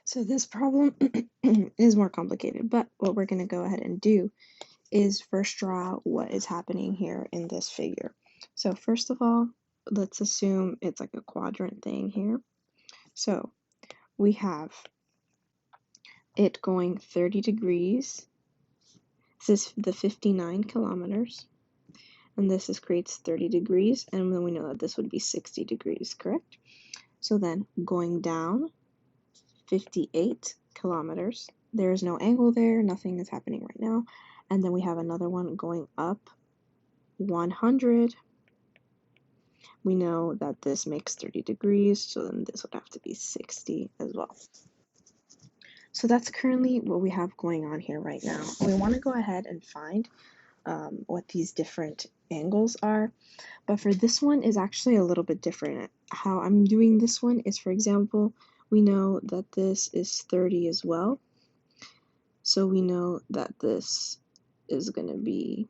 So this problem is more complicated, but what we're going to go ahead and do is first draw what is happening here in this figure. So first of all, let's assume it's like a quadrant thing here. So we have it going 30 degrees. This is the 59 kilometers. And this creates 30 degrees. And then we know that this would be 60 degrees, correct? So then going down 58 kilometers. There is no angle there, nothing is happening right now. And then we have another one going up 100. We know that this makes 30 degrees, so then this would have to be 60 as well. So that's currently what we have going on here right now. We want to go ahead and find what these different angles are. But for this one is actually a little bit different. How I'm doing this one is, for example, we know that this is 30 as well. So we know that this is going to be,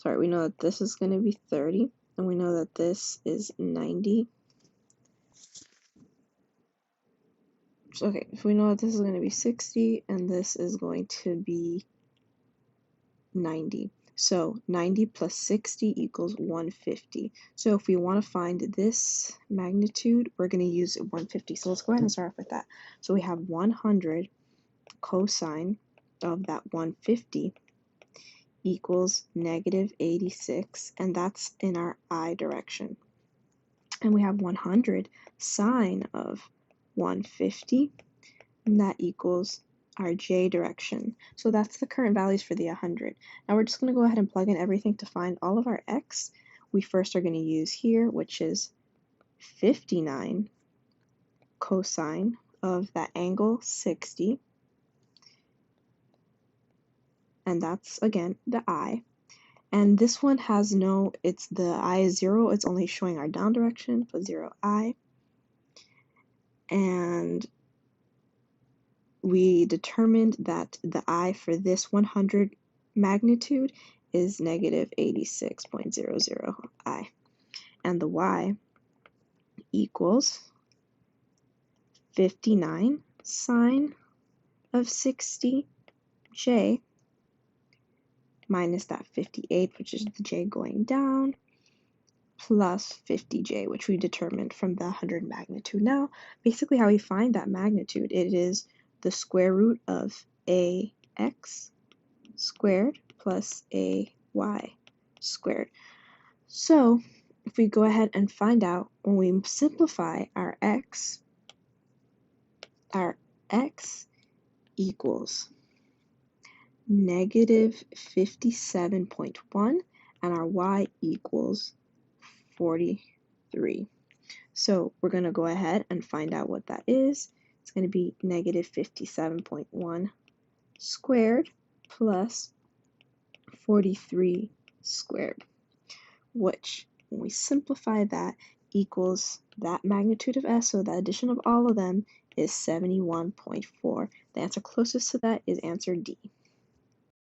we know that this is going to be 30, and we know that this is 90. Okay, if we know that this is going to be 60, and this is going to be 90. So 90 plus 60 equals 150. So if we want to find this magnitude, we're going to use 150. So let's go ahead and start off with that. So we have 100 cosine of that 150 equals negative 86, and that's in our I direction. And we have 100 sine of 150, and that equals our J direction. So that's the current values for the 100. Now we're just going to go ahead and plug in everything to find all of our X. We first are going to use here, which is 59 cosine of that angle 60. And that's, again, the I. And this one has no, the I is 0, it's only showing our down direction, put 0 I. And we determined that the I for this 100 magnitude is negative 86.00 I. And the Y equals 59 sine of 60 J minus that 58, which is the J going down, plus 50J, which we determined from the 100 magnitude. Now, basically how we find that magnitude, it is the square root of AX squared plus AY squared. So if we go ahead and find out, when we simplify our X equals negative 57.1, and our Y equals 43. So we're going to go ahead and find out what that is. It's going to be negative 57.1 squared plus 43 squared, which, when we simplify that, equals that magnitude of S, so the addition of all of them is 71.4. The answer closest to that is answer D.